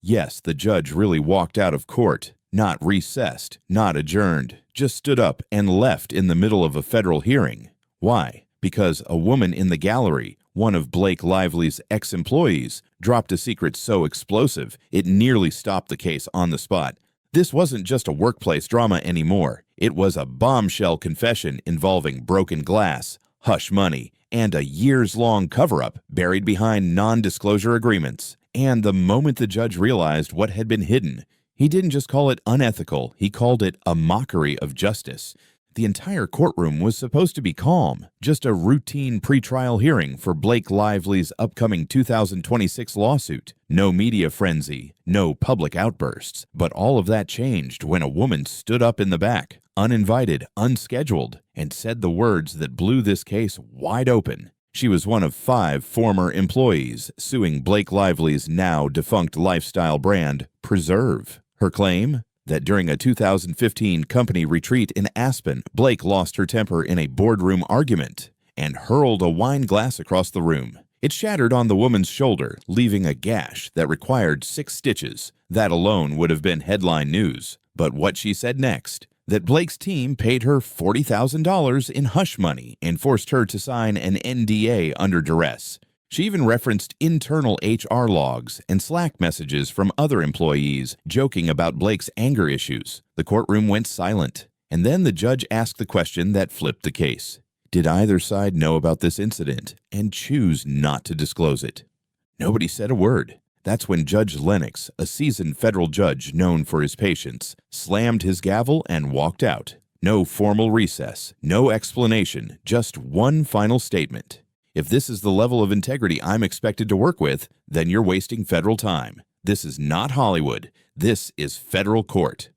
Yes, the judge really walked out of court, not recessed, not adjourned, just stood up and left in the middle of a federal hearing. Why? Because a woman in the gallery, one of Blake Lively's ex-employees, dropped a secret so explosive it nearly stopped the case on the spot. This wasn't just a workplace drama anymore. It was a bombshell confession involving broken glass, hush money, and a years-long cover-up buried behind non-disclosure agreements. And the moment the judge realized what had been hidden, he didn't just call it unethical, he called it a mockery of justice. The entire courtroom was supposed to be calm, just a routine pretrial hearing for Blake Lively's upcoming 2026 lawsuit. No media frenzy, no public outbursts. But all of that changed when a woman stood up in the back, uninvited, unscheduled, and said the words that blew this case wide open. She was one of 5 former employees suing Blake Lively's now defunct lifestyle brand, Preserve. Her claim? That during a 2015 company retreat in Aspen, Blake lost her temper in a boardroom argument and hurled a wine glass across the room. It shattered on the woman's shoulder, leaving a gash that required 6 stitches. That alone would have been headline news. But what she said next? That Blake's team paid her $40,000 in hush money and forced her to sign an NDA under duress. She even referenced internal HR logs and Slack messages from other employees joking about Blake's anger issues. The courtroom went silent, and then the judge asked the question that flipped the case. Did either side know about this incident and choose not to disclose it? Nobody said a word. That's when Judge Lennox, a seasoned federal judge known for his patience, slammed his gavel and walked out. No formal recess, no explanation, just one final statement. If this is the level of integrity I'm expected to work with, then you're wasting federal time. This is not Hollywood. This is federal court.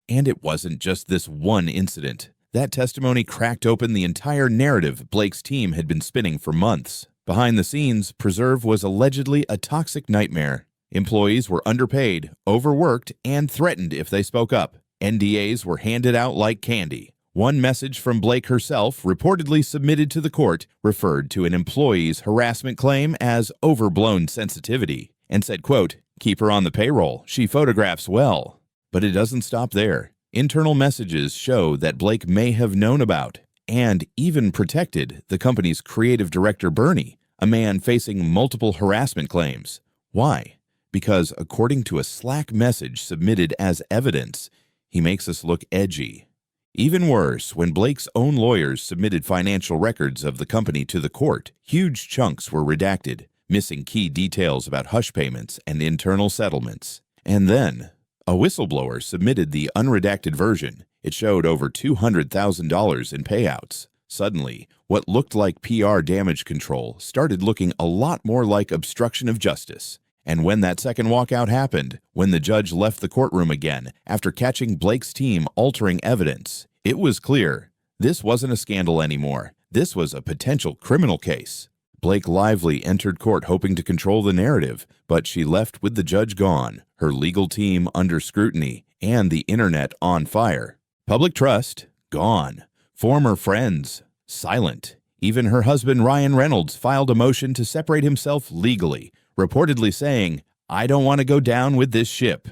And it wasn't just this one incident. That testimony cracked open the entire narrative Blake's team had been spinning for months. Behind the scenes, Preserve was allegedly a toxic nightmare. Employees were underpaid, overworked, and threatened if they spoke up. NDAs were handed out like candy. One message from Blake herself, reportedly submitted to the court, referred to an employee's harassment claim as overblown sensitivity and said, quote, "Keep her on the payroll. She photographs well." But it doesn't stop there. Internal messages show that Blake may have known about and even protected the company's creative director, Bernie, a man facing multiple harassment claims. Why? Because according to a Slack message submitted as evidence, he makes us look edgy. Even worse, when Blake's own lawyers submitted financial records of the company to the court, huge chunks were redacted, missing key details about hush payments and internal settlements. And then, a whistleblower submitted the unredacted version. It showed over $200,000 in payouts. Suddenly, what looked like PR damage control started looking a lot more like obstruction of justice. And when that second walkout happened, when the judge left the courtroom again after catching Blake's team altering evidence, it was clear this wasn't a scandal anymore. This was a potential criminal case. Blake Lively entered court hoping to control the narrative, but she left with the judge gone, her legal team under scrutiny, and the internet on fire. Public trust, gone. Former friends, silent. Even her husband Ryan Reynolds filed a motion to separate himself legally, reportedly saying, "I don't want to go down with this ship."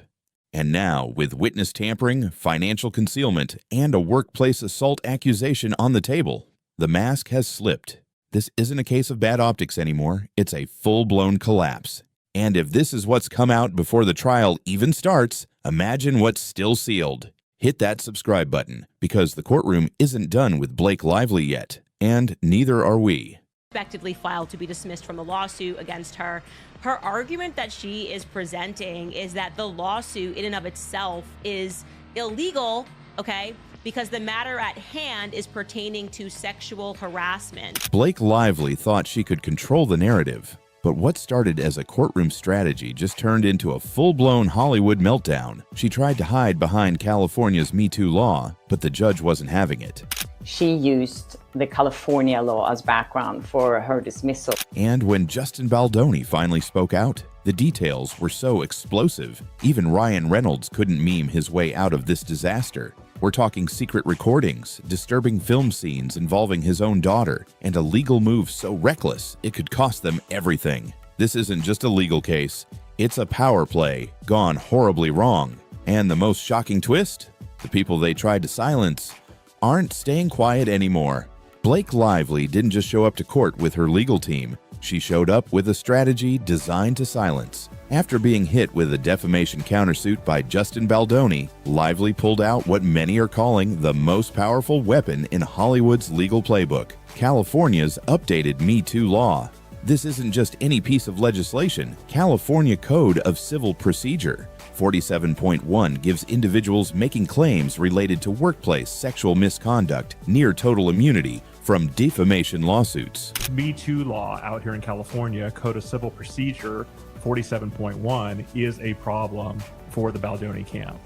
And now, with witness tampering, financial concealment, and a workplace assault accusation on the table, the mask has slipped. This isn't a case of bad optics anymore. It's a full-blown collapse. And if this is what's come out before the trial even starts, imagine what's still sealed. Hit that subscribe button, because the courtroom isn't done with Blake Lively yet, and neither are we. Expectedly filed to be dismissed from the lawsuit against her. Her argument that she is presenting is that the lawsuit in and of itself is illegal, okay, because the matter at hand is pertaining to sexual harassment. Blake Lively thought she could control the narrative, but what started as a courtroom strategy just turned into a full-blown Hollywood meltdown. She tried to hide behind California's Me Too law, but the judge wasn't having it. She used the California law as background for her dismissal. And when Justin Baldoni finally spoke out, the details were so explosive, even Ryan Reynolds couldn't meme his way out of this disaster. We're talking secret recordings, disturbing film scenes involving his own daughter, and a legal move so reckless it could cost them everything. This isn't just a legal case, It's a power play gone horribly wrong. And the most shocking twist? The people they tried to silence aren't staying quiet anymore. Blake Lively didn't just show up to court with her legal team. She showed up with a strategy designed to silence. After being hit with a defamation countersuit by Justin Baldoni, Lively pulled out what many are calling the most powerful weapon in Hollywood's legal playbook, California's updated Me Too law. This isn't just any piece of legislation. California Code of Civil Procedure 47.1 gives individuals making claims related to workplace sexual misconduct near total immunity from defamation lawsuits. Me Too law out here in California, Code of Civil Procedure 47.1, is a problem for the Baldoni camp.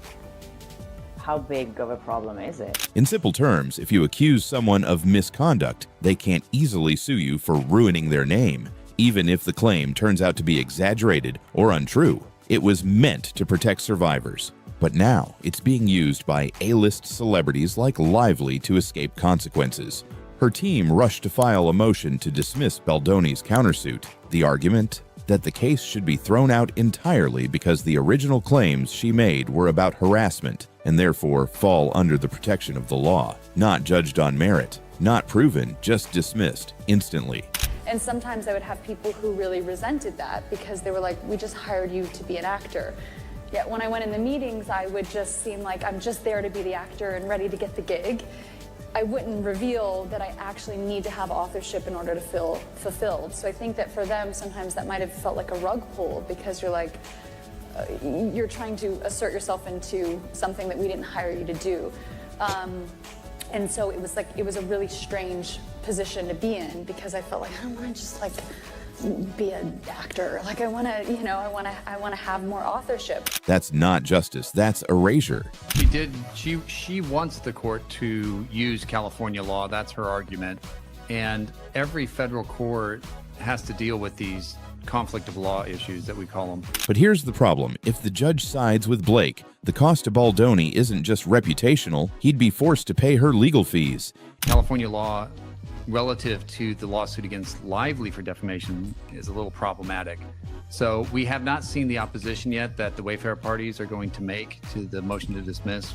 How big of a problem is it? In simple terms, if you accuse someone of misconduct, they can't easily sue you for ruining their name, even if the claim turns out to be exaggerated or untrue. It was meant to protect survivors, but now it's being used by A-list celebrities like Lively to escape consequences. Her team rushed to file a motion to dismiss Baldoni's countersuit. The argument? That the case should be thrown out entirely because the original claims she made were about harassment and therefore fall under the protection of the law, not judged on merit, not proven, just dismissed instantly. And sometimes I would have people who really resented that because they were like, we just hired you to be an actor. Yet when I went in the meetings, I would just seem like I'm just there to be the actor and ready to get the gig. I wouldn't reveal that I actually need to have authorship in order to feel fulfilled. So I think that for them, sometimes that might have felt like a rug pull because you're like, you're trying to assert yourself into something that we didn't hire you to do. And so it was a really strange position to be in because I felt like I want to just like be an actor. Like I want to have more authorship. That's not justice, that's erasure. She wants the court to use California law. That's her argument. And every federal court has to deal with these conflict of law issues that we call them. But here's the problem. If the judge sides with Blake, the cost to Baldoni isn't just reputational, he'd be forced to pay her legal fees. California law relative to the lawsuit against Lively for defamation is a little problematic. So we have not seen the opposition yet that the Wayfair parties are going to make to the motion to dismiss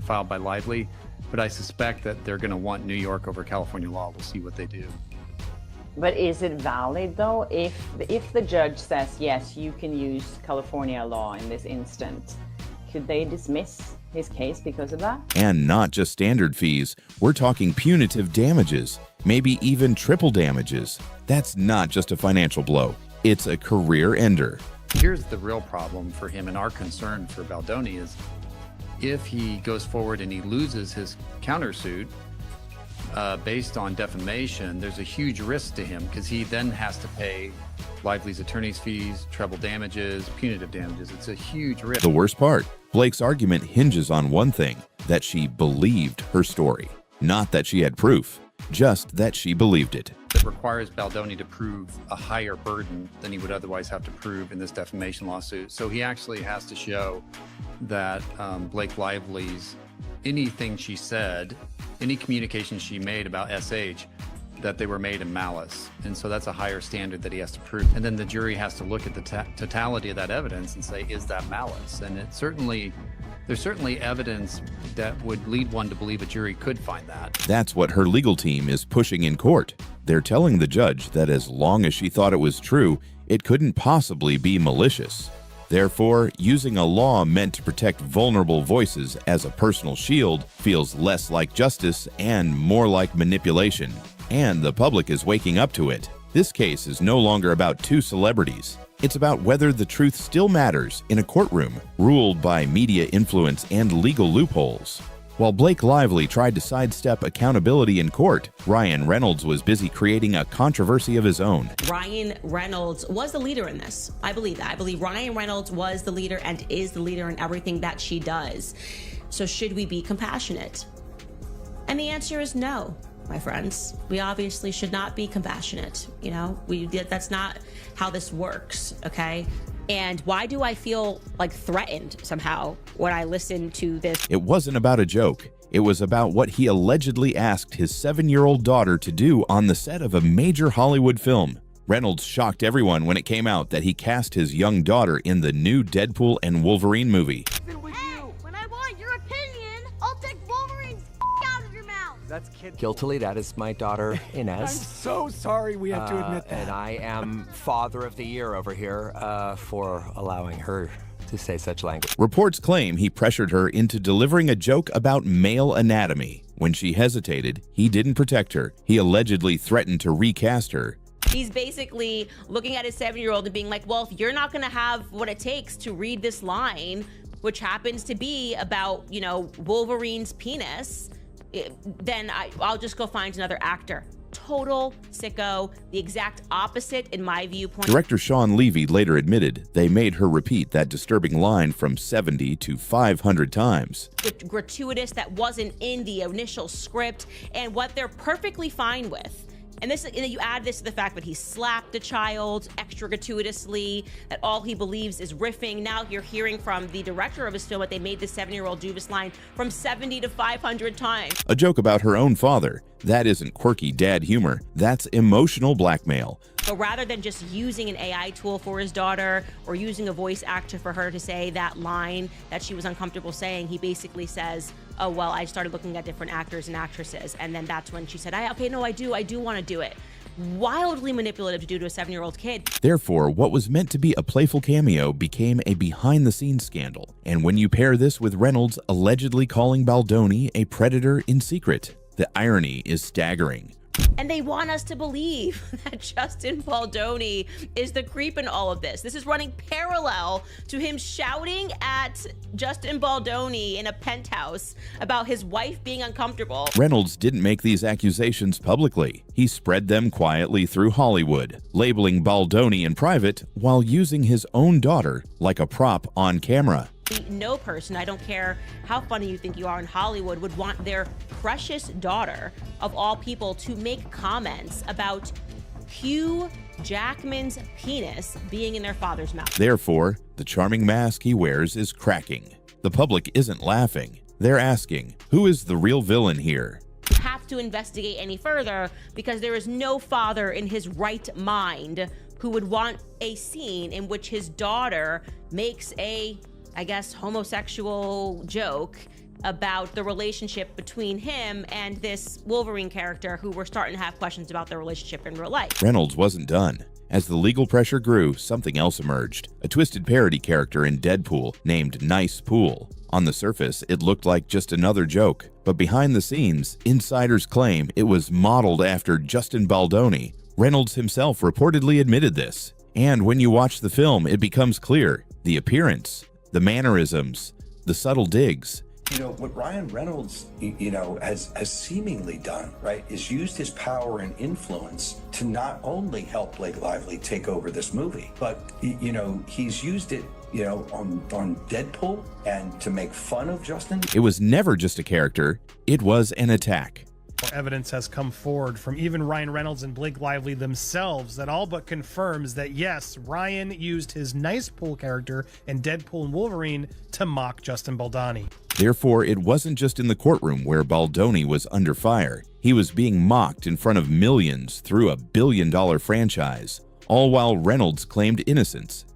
filed by Lively, but I suspect that they're going to want New York over California law. We'll see what they do. But is it valid though if the judge says yes, you can use California law in this instance? Could they dismiss his case because of that? And not just standard fees, we're talking punitive damages, maybe even triple damages. That's not just a financial blow, it's a career ender. Here's the real problem for him, and our concern for Baldoni is if he goes forward and he loses his countersuit based on defamation, there's a huge risk to him because he then has to pay Lively's attorney's fees, treble damages, punitive damages. It's a huge risk. The worst part, Blake's argument hinges on one thing, that she believed her story. Not that she had proof, just that she believed it. It requires Baldoni to prove a higher burden than he would otherwise have to prove in this defamation lawsuit. So he actually has to show that Blake Lively's anything she said, any communication she made about SH, that they were made in malice. And so that's a higher standard that he has to prove. And then the jury has to look at the totality of that evidence and say, is that malice? And there's certainly evidence that would lead one to believe a jury could find that. That's what her legal team is pushing in court. They're telling the judge that as long as she thought it was true, it couldn't possibly be malicious. Therefore, using a law meant to protect vulnerable voices as a personal shield feels less like justice and more like manipulation. And the public is waking up to it. This case is no longer about two celebrities. It's about whether the truth still matters in a courtroom ruled by media influence and legal loopholes. While Blake Lively tried to sidestep accountability in court, Ryan Reynolds was busy creating a controversy of his own. Ryan Reynolds was the leader in this. I believe that. I believe Ryan Reynolds was the leader and is the leader in everything that she does. So should we be compassionate? And the answer is no, my friends. We obviously should not be compassionate. You know, that's not how this works, okay? And why do I feel like threatened somehow when I listen to this? It wasn't about a joke. It was about what he allegedly asked his 7-year-old daughter to do on the set of a major Hollywood film. Reynolds shocked everyone when it came out that he cast his young daughter in the new Deadpool and Wolverine movie. Hey, when I want your opinion, I'll take Wolverine's out of your mouth. That's guiltily, that is my daughter, Inez. I'm so sorry we have to admit that. And I am Father of the Year over here for allowing her to say such language. Reports claim he pressured her into delivering a joke about male anatomy. When she hesitated, he didn't protect her. He allegedly threatened to recast her. He's basically looking at his 7-year-old and being like, well, if you're not going to have what it takes to read this line, which happens to be about, you know, Wolverine's penis, then I'll just go find another actor. Total sicko, the exact opposite in my viewpoint. Director Sean Levy later admitted they made her repeat that disturbing line from 70 to 500 times. Gratuitous, that wasn't in the initial script, and what they're perfectly fine with. And you add this to the fact that he slapped a child extra gratuitously, that all he believes is riffing. Now you're hearing from the director of his film that they made the 7-year-old do this line from 70 to 500 times. A joke about her own father. That isn't quirky dad humor. That's emotional blackmail. So rather than just using an AI tool for his daughter or using a voice actor for her to say that line that she was uncomfortable saying, he basically says, oh, well, I started looking at different actors and actresses. And then that's when she said, okay, no, I do want to do it. Wildly manipulative to do to a 7-year-old kid. Therefore, what was meant to be a playful cameo became a behind-the-scenes scandal. And when you pair this with Reynolds allegedly calling Baldoni a predator in secret, the irony is staggering. And they want us to believe that Justin Baldoni is the creep in all of this. This is running parallel to him shouting at Justin Baldoni in a penthouse about his wife being uncomfortable. Reynolds didn't make these accusations publicly. He spread them quietly through Hollywood, labeling Baldoni in private while using his own daughter like a prop on camera. No person, I don't care how funny you think you are in Hollywood, would want their precious daughter, of all people, to make comments about Hugh Jackman's penis being in their father's mouth. Therefore, the charming mask he wears is cracking. The public isn't laughing. They're asking, who is the real villain here? You have to investigate any further because there is no father in his right mind who would want a scene in which his daughter makes a, I guess, homosexual joke about the relationship between him and this Wolverine character who we're starting to have questions about their relationship in real life. Reynolds wasn't done. As the legal pressure grew, something else emerged. A twisted parody character in Deadpool named Nice Pool. On the surface, it looked like just another joke, but behind the scenes, insiders claim it was modeled after Justin Baldoni. Reynolds himself reportedly admitted this. And when you watch the film, it becomes clear. The appearance, the mannerisms, the subtle digs. You know, what Ryan Reynolds, has seemingly done, right, is used his power and influence to not only help Blake Lively take over this movie, but, he's used it, on Deadpool and to make fun of Justin. It was never just a character, it was an attack. Evidence has come forward from even Ryan Reynolds and Blake Lively themselves that all but confirms that, yes, Ryan used his Nice Pool character in Deadpool and Wolverine to mock Justin Baldoni. Therefore, it wasn't just in the courtroom where Baldoni was under fire. He was being mocked in front of millions through a billion-dollar franchise, all while Reynolds claimed innocence.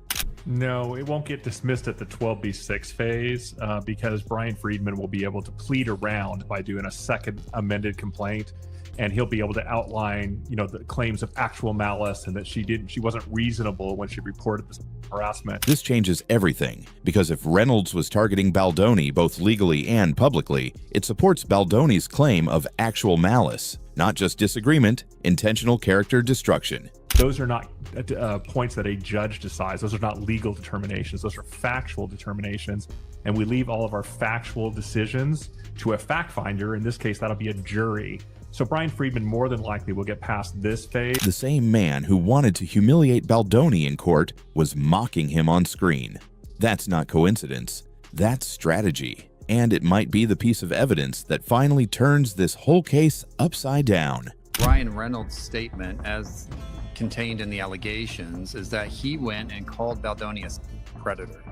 No, it won't get dismissed at the 12B6 phase because Brian Friedman will be able to plead around by doing a second amended complaint, and he'll be able to outline, the claims of actual malice and that she wasn't reasonable when she reported this harassment. This changes everything, because if Reynolds was targeting Baldoni both legally and publicly, it supports Baldoni's claim of actual malice, not just disagreement, intentional character destruction. Those are not points that a judge decides. Those are not legal determinations. Those are factual determinations. And we leave all of our factual decisions to a fact finder. In this case, that'll be a jury. So Brian Friedman more than likely will get past this phase. The same man who wanted to humiliate Baldoni in court was mocking him on screen. That's not coincidence. That's strategy. And it might be the piece of evidence that finally turns this whole case upside down. Ryan Reynolds' statement, as contained in the allegations, is that he went and called Baldoni a predator.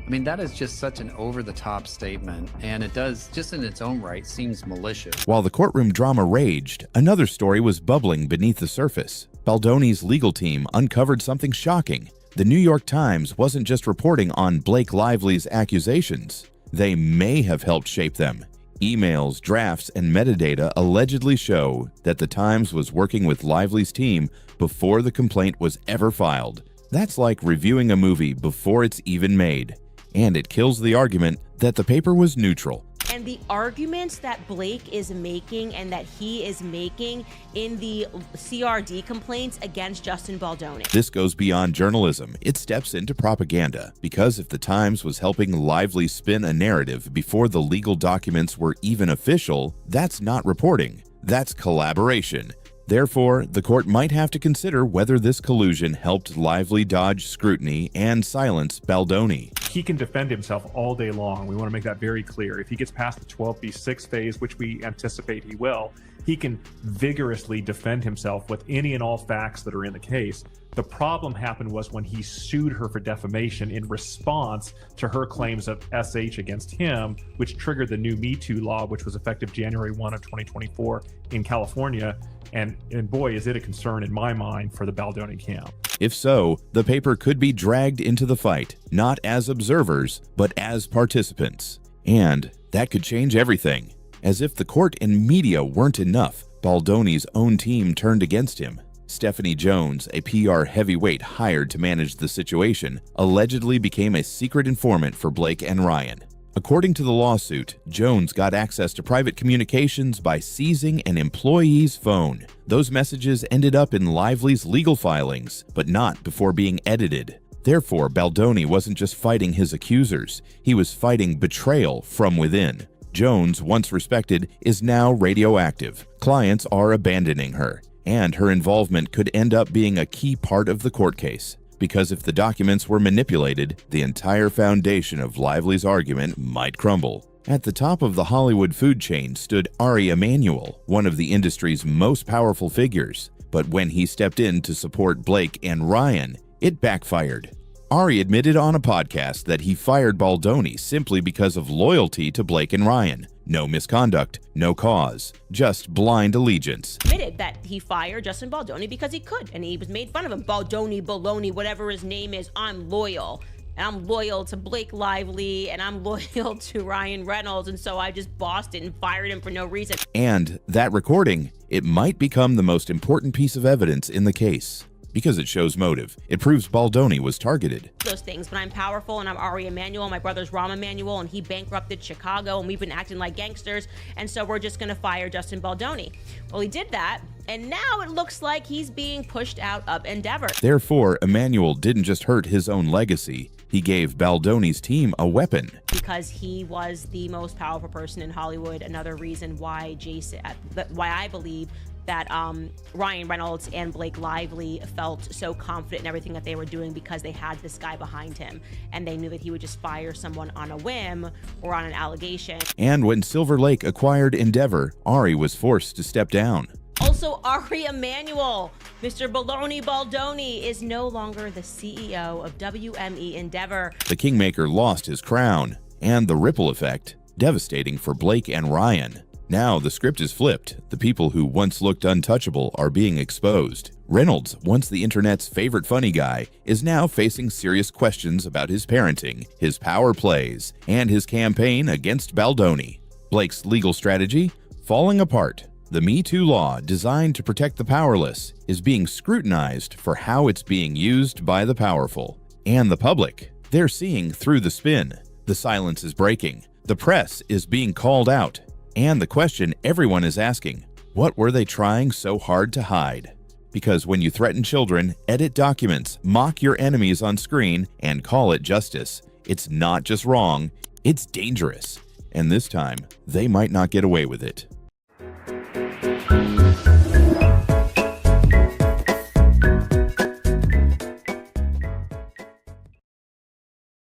I mean, that is just such an over-the-top statement, and it does, just in its own right, seems malicious. While the courtroom drama raged, another story was bubbling beneath the surface. Baldoni's legal team uncovered something shocking. The New York Times wasn't just reporting on Blake Lively's accusations. They may have helped shape them. Emails, drafts, and metadata allegedly show that the Times was working with Lively's team before the complaint was ever filed. That's like reviewing a movie before it's even made. And it kills the argument that the paper was neutral. And the arguments that Blake is making and that he is making in the CRD complaints against Justin Baldoni. This goes beyond journalism. It steps into propaganda, because if the Times was helping Lively spin a narrative before the legal documents were even official, that's not reporting. That's collaboration. Therefore, the court might have to consider whether this collusion helped Lively dodge scrutiny and silence Baldoni. He can defend himself all day long. We want to make that very clear. If he gets past the 12B6 phase, which we anticipate he will, he can vigorously defend himself with any and all facts that are in the case. The problem happened was when he sued her for defamation in response to her claims of SH against him, which triggered the new Me Too law, which was effective January 1 of 2024 in California. And boy, is it a concern in my mind for the Baldoni camp. If so, the paper could be dragged into the fight, not as observers, but as participants. And that could change everything. As if the court and media weren't enough, Baldoni's own team turned against him. Stephanie Jones, a PR heavyweight hired to manage the situation, allegedly became a secret informant for Blake and Ryan. According to the lawsuit, Jones got access to private communications by seizing an employee's phone. Those messages ended up in Lively's legal filings, but not before being edited. Therefore, Baldoni wasn't just fighting his accusers, he was fighting betrayal from within. Jones, once respected, is now radioactive. Clients are abandoning her, and her involvement could end up being a key part of the court case. Because if the documents were manipulated, the entire foundation of Lively's argument might crumble. At the top of the Hollywood food chain stood Ari Emanuel, one of the industry's most powerful figures. But when he stepped in to support Blake and Ryan, it backfired. Ari admitted on a podcast that he fired Baldoni simply because of loyalty to Blake and Ryan. No misconduct, no cause, just blind allegiance. Admitted that he fired Justin Baldoni because he could, and he was made fun of him. Baldoni, Baloney, whatever his name is, I'm loyal. And I'm loyal to Blake Lively, and I'm loyal to Ryan Reynolds, and so I just bossed it and fired him for no reason. And that recording, it might become the most important piece of evidence in the case. Because it shows motive. It proves Baldoni was targeted. Those things, but I'm powerful and I'm Ari Emanuel, my brother's Rahm Emanuel, and he bankrupted Chicago, and we've been acting like gangsters, and so we're just gonna fire Justin Baldoni. Well, he did that, and now it looks like he's being pushed out of Endeavor. Therefore, Emanuel didn't just hurt his own legacy, he gave Baldoni's team a weapon. Because he was the most powerful person in Hollywood. Another reason why I believe that Ryan Reynolds and Blake Lively felt so confident in everything that they were doing, because they had this guy behind him and they knew that he would just fire someone on a whim or on an allegation. And when Silver Lake acquired Endeavor, Ari was forced to step down. Also, Ari Emanuel, Mr. Baloney Baldoni, is no longer the CEO of WME Endeavor. The Kingmaker lost his crown, and the ripple effect, devastating for Blake and Ryan. Now the script is flipped. The people who once looked untouchable are being exposed. Reynolds, once the internet's favorite funny guy, is now facing serious questions about his parenting, his power plays, and his campaign against Baldoni. Blake's legal strategy? Falling apart. The Me Too law, designed to protect the powerless, is being scrutinized for how it's being used by the powerful. And the public. They're seeing through the spin. The silence is breaking. The press is being called out. And the question everyone is asking, what were they trying so hard to hide? Because when you threaten children, edit documents, mock your enemies on screen, and call it justice, it's not just wrong, it's dangerous. And this time, they might not get away with it.